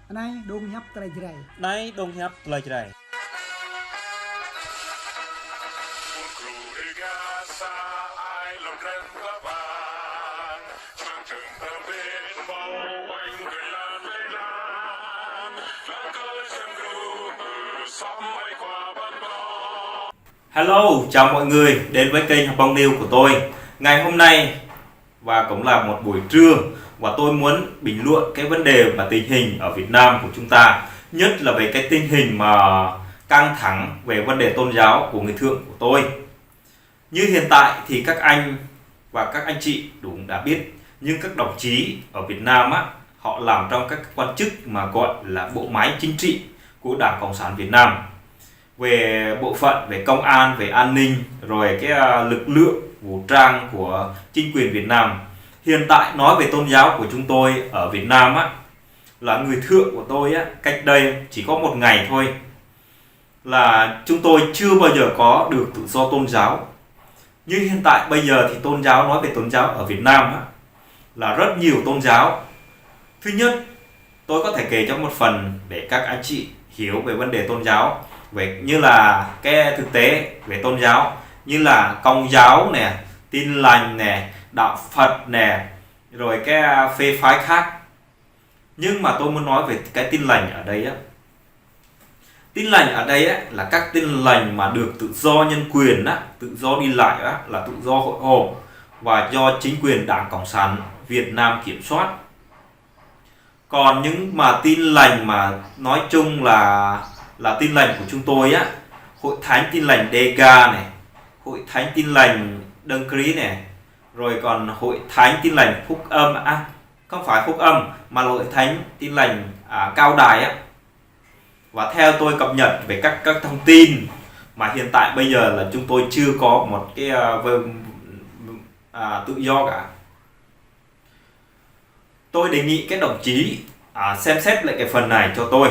Này đông nhấp trai dày. Đây đông nhấp lời trời. Hello, chào mọi người đến với kênh Học Bông News của tôi. Ngày hôm nay và cũng là một buổi trưa và tôi muốn bình luận cái vấn đề và tình hình ở Việt Nam của chúng ta, nhất là về cái tình hình mà căng thẳng về vấn đề tôn giáo của người thượng của tôi. Như hiện tại thì các anh và các anh chị cũng đã biết, nhưng các đồng chí ở Việt Nam á, họ làm trong các quan chức mà gọi là bộ máy chính trị của Đảng Cộng sản Việt Nam, về bộ phận về công an, về an ninh, rồi cái lực lượng vũ trang của chính quyền Việt Nam. Hiện tại nói về tôn giáo của chúng tôi ở Việt Nam á, là người thượng của tôi á, cách đây chỉ có một ngày thôi là chúng tôi chưa bao giờ có được tự do tôn giáo. Nhưng hiện tại bây giờ thì tôn giáo, nói về tôn giáo ở Việt Nam á, là rất nhiều tôn giáo. Thứ nhất, tôi có thể kể cho một phần để các anh chị hiểu về vấn đề tôn giáo, về như là cái thực tế về tôn giáo, như là Công giáo nè, Tin lành nè, đạo Phật nè, rồi cái phê phái khác. Nhưng mà tôi muốn nói về cái tin lành ở đây á. Tin lành ở đây á, là các tin lành mà được tự do nhân quyền á, tự do đi lại á, là tự do hội họp và do chính quyền Đảng Cộng sản Việt Nam kiểm soát. Còn những mà tin lành mà nói chung là tin lành của chúng tôi á, Hội Thánh Tin lành Dega này, Hội Thánh Tin lành Đấng Christ này, rồi còn Hội Thánh Tin lành Phúc Âm không phải Phúc Âm mà là Hội Thánh Tin lành Cao Đài á. Và theo tôi cập nhật về các thông tin mà hiện tại bây giờ là chúng tôi chưa có một cái tự do cả. Tôi đề nghị các đồng chí xem xét lại cái phần này cho tôi.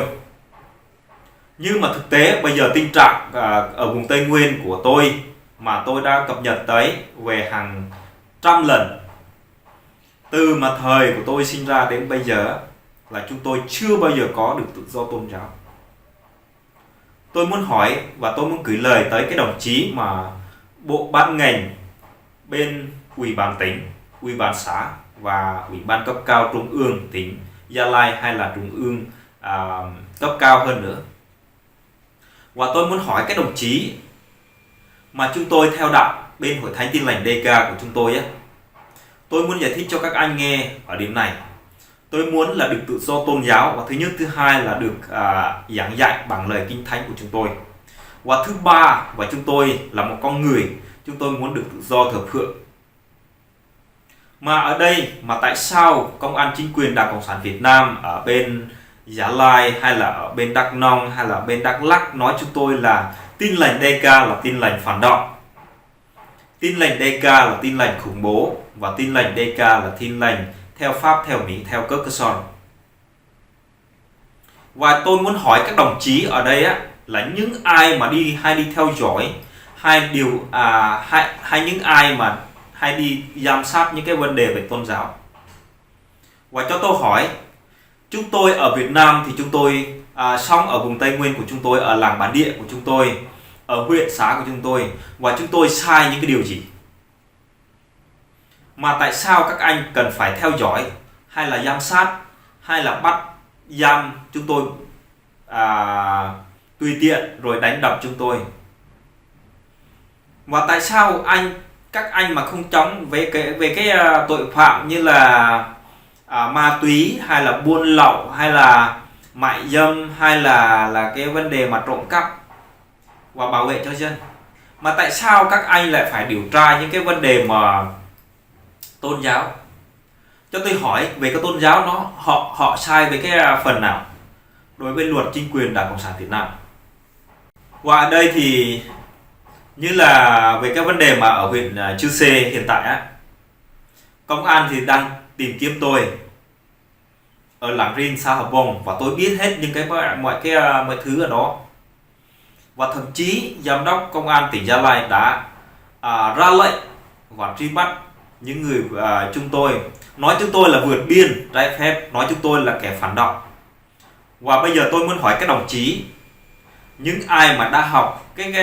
Nhưng mà thực tế bây giờ tình trạng ở vùng Tây Nguyên của tôi mà tôi đã cập nhật tới về hàng trăm lần, từ mà thời của tôi sinh ra đến bây giờ, là chúng tôi chưa bao giờ có được tự do tôn giáo. Tôi muốn hỏi và tôi muốn gửi lời tới cái đồng chí mà bộ ban ngành bên ủy ban tỉnh, ủy ban xã và ủy ban cấp cao trung ương tỉnh Gia Lai, hay là trung ương cấp cao hơn nữa. Và tôi muốn hỏi các đồng chí mà chúng tôi theo đạo bên Hội Thánh Tin lành Dega của chúng tôi á, tôi muốn giải thích cho các anh nghe ở điểm này. Tôi muốn là được tự do tôn giáo, và thứ nhất, thứ hai là được giảng dạy bằng lời kinh thánh của chúng tôi. Và thứ ba, và chúng tôi là một con người, chúng tôi muốn được tự do thờ phượng. Mà ở đây, mà tại sao công an chính quyền Đảng Cộng sản Việt Nam ở bên Gia Lai, hay là ở bên Đắk Nông, hay là bên Đắk Lắk nói chúng tôi là tin lành Dega là tin lành phản động, tin lành Dega là tin lành khủng bố, và tin lành Dega là tin lành theo Pháp, theo Mỹ, theo Kirkson. Và tôi muốn hỏi các đồng chí ở đây á, là những ai mà đi theo dõi, hay những ai mà hay đi giám sát những cái vấn đề về tôn giáo. Và cho tôi hỏi, chúng tôi ở Việt Nam thì chúng tôi sống ở vùng Tây Nguyên của chúng tôi, ở làng bản địa của chúng tôi, ở huyện xã của chúng tôi, và chúng tôi sai những cái điều gì? Mà tại sao các anh cần phải theo dõi, hay là giám sát, hay là bắt giam chúng tôi tùy tiện rồi đánh đập chúng tôi? Và tại sao các anh mà không chống về cái tội phạm như là ma túy, hay là buôn lậu, hay là mại dâm, hay là cái vấn đề mà trộm cắp và bảo vệ cho dân? Mà tại sao các anh lại phải điều tra những cái vấn đề mà tôn giáo? Cho tôi hỏi về cái tôn giáo, họ sai về cái phần nào đối với luật chính quyền Đảng Cộng sản Việt Nam? Và ở đây thì như là về cái vấn đề mà ở huyện Chư Sê hiện tại á, công an thì đang tìm kiếm tôi ở làng Rin, xã Hợp Bông, và tôi biết hết những mọi thứ ở đó. Và thậm chí giám đốc công an tỉnh Gia Lai đã ra lệnh và truy bắt những người chúng tôi, nói chúng tôi là vượt biên trái phép, nói chúng tôi là kẻ phản động. Và bây giờ tôi muốn hỏi các đồng chí, những ai mà đã học cái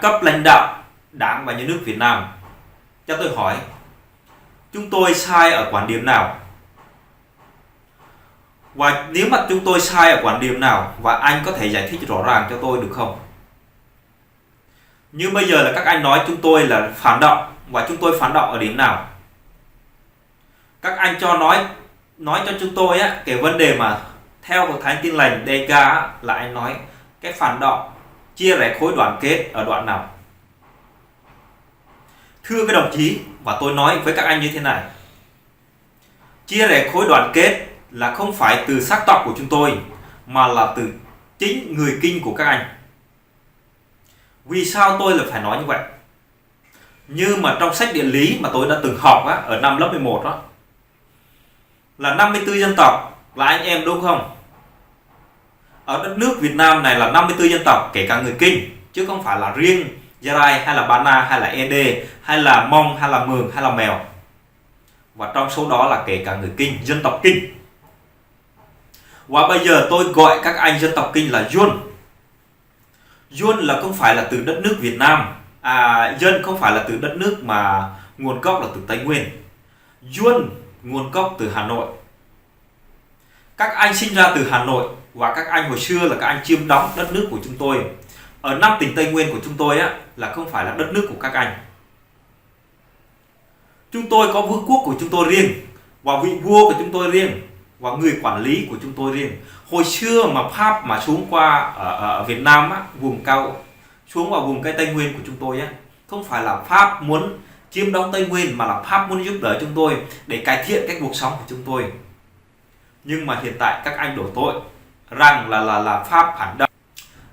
cấp lãnh đạo Đảng và Nhà nước Việt Nam, cho tôi hỏi, chúng tôi sai ở quan điểm nào? Và nếu mà chúng tôi sai ở quan điểm nào, và anh có thể giải thích rõ ràng cho tôi được không? Như bây giờ là các anh nói chúng tôi là phản động, và chúng tôi phản động ở điểm nào? Các anh cho nói cho chúng tôi á, cái vấn đề mà theo Hội Thánh Tin Lành DK á, là anh nói cái phản động chia rẽ khối đoàn kết ở đoạn nào? Thưa các đồng chí, và tôi nói với các anh như thế này, chia rẽ khối đoàn kết là không phải từ sắc tộc của chúng tôi, mà là từ chính người Kinh của các anh. Vì sao tôi lại phải nói như vậy? Như mà trong sách địa lý mà tôi đã từng học á, ở năm lớp 11 đó, là 54 dân tộc là anh em đúng không? Ở đất nước Việt Nam này là 54 dân tộc, kể cả người Kinh, chứ không phải là riêng Gia Rai hay là Ba Na hay là Ede hay là Mông hay là Mường hay là Mèo. Và trong số đó là kể cả người Kinh, dân tộc Kinh. Và bây giờ tôi gọi các anh dân tộc Kinh là Dân. Dân là không phải là từ đất nước Việt Nam, dân không phải là từ đất nước mà nguồn gốc là từ Tây Nguyên. Dân nguồn gốc từ Hà Nội. Các anh sinh ra từ Hà Nội, và các anh hồi xưa là các anh chiếm đóng đất nước của chúng tôi. Ở 5 tỉnh Tây Nguyên của chúng tôi á, là không phải là đất nước của các anh. Chúng tôi có vương quốc của chúng tôi riêng, và vị vua của chúng tôi riêng, và người quản lý của chúng tôi riêng. Hồi xưa mà Pháp mà xuống qua ở Việt Nam á, vùng cao, xuống vào vùng cái Tây Nguyên của chúng tôi á, không phải là Pháp muốn chiếm đóng Tây Nguyên, mà là Pháp muốn giúp đỡ chúng tôi để cải thiện cái cuộc sống của chúng tôi. Nhưng mà hiện tại các anh đổ tội rằng là Pháp phản động,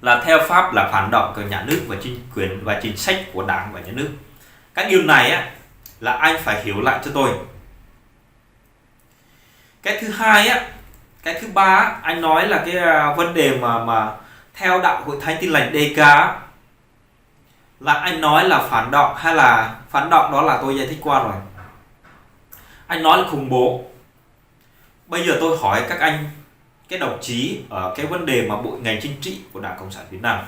là theo Pháp là phản động của nhà nước và chính quyền và chính sách của Đảng và Nhà nước. Cái điều này á là anh phải hiểu lại cho tôi. Cái thứ hai á, cái thứ ba á, anh nói là cái vấn đề mà theo đạo Hội Thánh Tin Lành DK á, là anh nói là phản động, hay là phản động đó là tôi giải thích qua rồi. Anh nói là khủng bố. Bây giờ tôi hỏi các anh, cái đồng chí ở cái vấn đề mà bộ ngành chính trị của Đảng Cộng sản Việt Nam,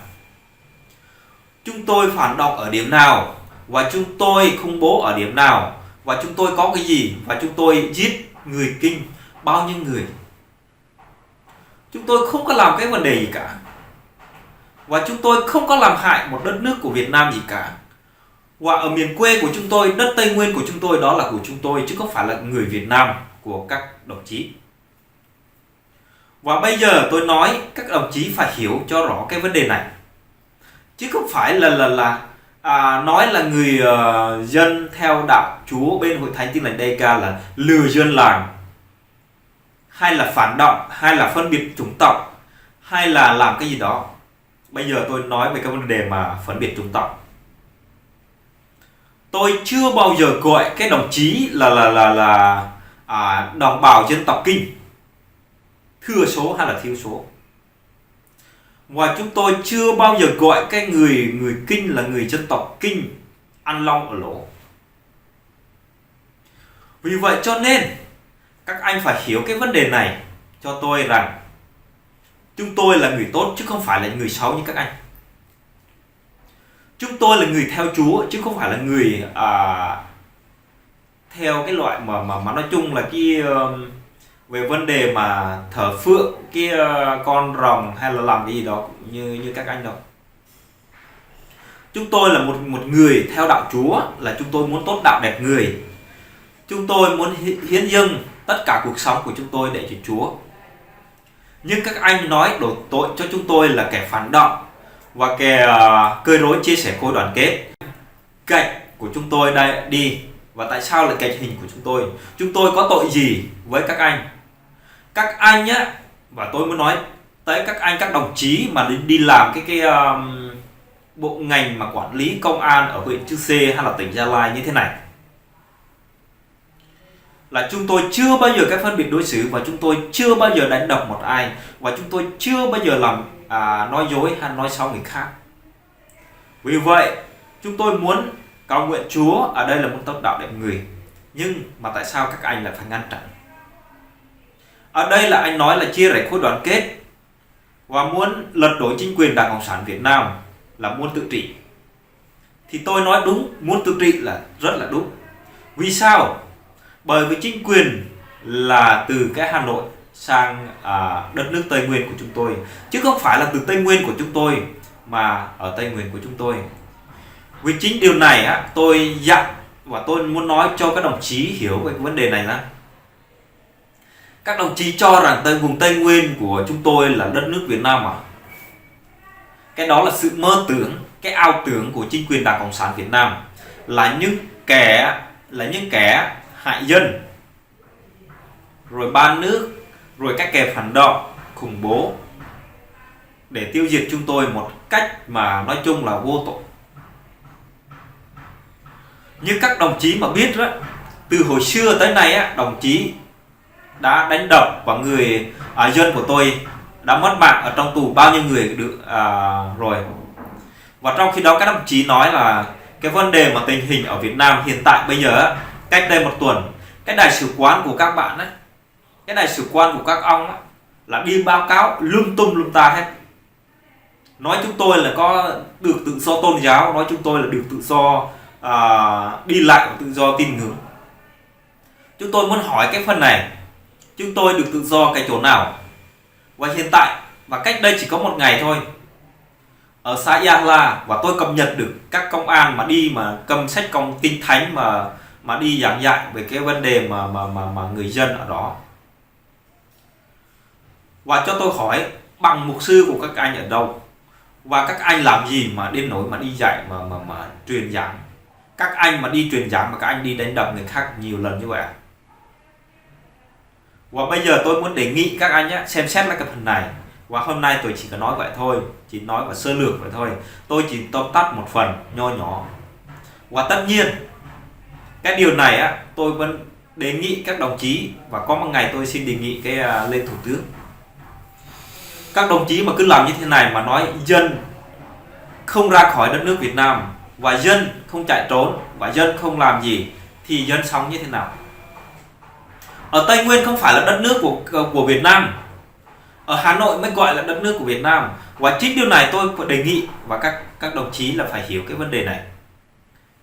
chúng tôi phản động ở điểm nào, và chúng tôi khủng bố ở điểm nào, và chúng tôi có cái gì, và chúng tôi giết người Kinh bao nhiêu người? Chúng tôi không có làm cái vấn đề gì cả, và chúng tôi không có làm hại một đất nước của Việt Nam gì cả. Và ở miền quê của chúng tôi, đất Tây Nguyên của chúng tôi, đó là của chúng tôi, chứ không phải là người Việt Nam của các đồng chí. Và bây giờ tôi nói các đồng chí phải hiểu cho rõ cái vấn đề này, chứ không phải là nói là người dân theo đạo Chúa bên Hội Thánh Tin Lành DK là lừa dân làng, hay là phản động, hay là phân biệt chủng tộc, hay là làm cái gì đó. Bây giờ tôi nói về cái vấn đề mà phân biệt chủng tộc. Tôi chưa bao giờ gọi cái đồng chí là đồng bào dân tộc Kinh, thừa số hay là thiếu số. Và chúng tôi chưa bao giờ gọi cái người Kinh là người dân tộc Kinh ăn long ở lỗ. Vì vậy cho nên các anh phải hiểu cái vấn đề này cho tôi, rằng chúng tôi là người tốt chứ không phải là người xấu như các anh. Chúng tôi là người theo Chúa chứ không phải là người theo cái loại mà nói chung là cái về vấn đề mà thờ phượng cái con rồng hay là làm cái gì đó như các anh đâu. Chúng tôi là một người theo đạo Chúa, là chúng tôi muốn tốt đạo đẹp người. Chúng tôi muốn hiến dâng tất cả cuộc sống của chúng tôi để cho Chúa. Nhưng các anh nói đổ tội cho chúng tôi là kẻ phản động và kẻ cơ rối chia sẻ khối đoàn kết. Gạch của chúng tôi đây đi. Và tại sao lại gạch hình của chúng tôi? Chúng tôi có tội gì với các anh? Các anh nhá, và tôi muốn nói tới các anh, các đồng chí mà đi làm cái bộ ngành mà quản lý công an ở huyện Chư Sê hay là tỉnh Gia Lai như thế này, là chúng tôi chưa bao giờ cái phân biệt đối xử, và chúng tôi chưa bao giờ đánh đập một ai, và chúng tôi chưa bao giờ làm nói dối hay nói xấu người khác. Vì vậy chúng tôi muốn cầu nguyện Chúa ở đây là muốn tốt đạo đẹp người, nhưng mà tại sao các anh lại phải ngăn chặn? Ở đây là anh nói là chia rẽ khối đoàn kết, và muốn lật đổ chính quyền Đảng Cộng sản Việt Nam là muốn tự trị. Thì tôi nói đúng, muốn tự trị là rất là đúng. Vì sao? Bởi vì chính quyền là từ cái Hà Nội sang đất nước Tây Nguyên của chúng tôi, chứ không phải là từ Tây Nguyên của chúng tôi mà ở Tây Nguyên của chúng tôi. Vì chính điều này tôi dặn và tôi muốn nói cho các đồng chí hiểu về cái vấn đề này là các đồng chí cho rằng vùng Tây Nguyên của chúng tôi là đất nước Việt Nam à? Cái đó là sự mơ tưởng, cái ao tưởng của chính quyền Đảng Cộng sản Việt Nam, là những kẻ hại dân, rồi ban nước, rồi các kẻ phản động, khủng bố để tiêu diệt chúng tôi một cách mà nói chung là vô tội. Nhưng các đồng chí mà biết đó, từ hồi xưa tới nay đồng chí đã đánh đập và người dân của tôi đã mất mạng ở trong tù bao nhiêu người được rồi. Và trong khi đó các đồng chí nói là cái vấn đề mà tình hình ở Việt Nam hiện tại bây giờ, cách đây một tuần, cái đại sứ quán của các bạn cái đại sứ quán của các ông là đi báo cáo lung tung lung ta hết, nói chúng tôi là có được tự do tôn giáo, nói chúng tôi là được tự do đi lại, tự do tín ngưỡng. Chúng tôi muốn hỏi cái phần này, chúng tôi được tự do cái chỗ nào? Và hiện tại, và cách đây chỉ có một ngày thôi, ở xã Gia La, và tôi cập nhật được các công an mà đi mà cầm sách công kinh thánh mà đi giảng dạy về cái vấn đề mà người dân ở đó. Và cho tôi hỏi bằng mục sư của các anh ở đâu, và các anh làm gì mà đến nỗi mà đi dạy mà truyền giảng? Các anh mà đi truyền giảng mà các anh đi đánh đập người khác nhiều lần như vậy. Và bây giờ tôi muốn đề nghị các anh xem xét lại cái phần này. Và hôm nay tôi chỉ có nói vậy thôi, chỉ nói và sơ lược vậy thôi. Tôi chỉ tóm tắt một phần nho nhỏ. Và tất nhiên cái điều này tôi vẫn đề nghị các đồng chí, và có một ngày tôi xin đề nghị cái lên thủ tướng. Các đồng chí mà cứ làm như thế này mà nói dân không ra khỏi đất nước Việt Nam, và dân không chạy trốn, và dân không làm gì, thì dân sống như thế nào? Ở Tây Nguyên không phải là đất nước của Việt Nam, ở Hà Nội mới gọi là đất nước của Việt Nam. Và chính điều này tôi đề nghị và các đồng chí là phải hiểu cái vấn đề này,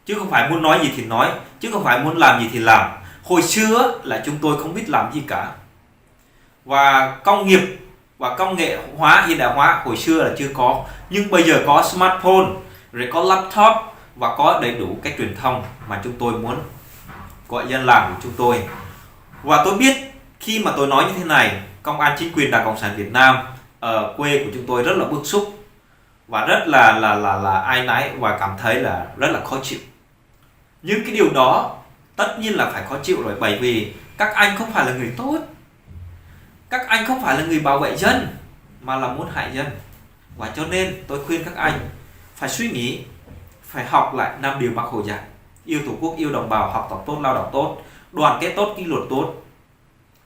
chứ không phải muốn nói gì thì nói, chứ không phải muốn làm gì thì làm. Hồi xưa là chúng tôi không biết làm gì cả, và công nghiệp và công nghệ hóa, hiện đại hóa hồi xưa là chưa có, nhưng bây giờ có smartphone, rồi có laptop, và có đầy đủ cái truyền thông mà chúng tôi muốn gọi dân làm của chúng tôi. Và tôi biết khi mà tôi nói như thế này, công an chính quyền Đảng Cộng sản Việt Nam ở quê của chúng tôi rất là bức xúc, và rất là áy náy, và cảm thấy là rất là khó chịu. Nhưng cái điều đó tất nhiên là phải khó chịu rồi, bởi vì các anh không phải là người tốt, các anh không phải là người bảo vệ dân, mà là muốn hại dân. Và cho nên tôi khuyên các anh phải suy nghĩ, phải học lại 5 điều Bác Hồ dạy: yêu Tổ quốc, yêu đồng bào, học tập tốt, lao động tốt, đoàn kết tốt, kỷ luật tốt,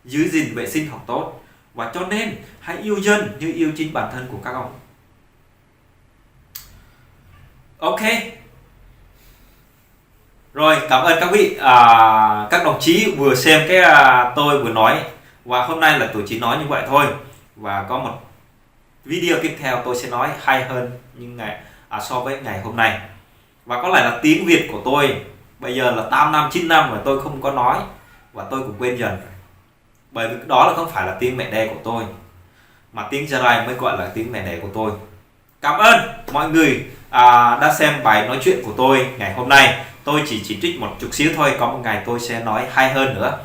giữ gìn vệ sinh học tốt. Và cho nên hãy yêu dân như yêu chính bản thân của các ông. Ok. Rồi, cảm ơn các vị, các đồng chí vừa xem cái tôi vừa nói. Và hôm nay là tôi chỉ nói như vậy thôi. Và có một video tiếp theo tôi sẽ nói hay hơn nhưng so với ngày hôm nay. Và có lẽ là tiếng Việt của tôi bây giờ là 8 năm, 9 năm rồi tôi không có nói, và tôi cũng quên dần. Bởi vì đó là không phải là tiếng mẹ đẻ của tôi, mà tiếng Gia Lai mới gọi là tiếng mẹ đẻ của tôi. Cảm ơn mọi người đã xem bài nói chuyện của tôi ngày hôm nay. Tôi chỉ trích một chút xíu thôi, có một ngày tôi sẽ nói hay hơn nữa.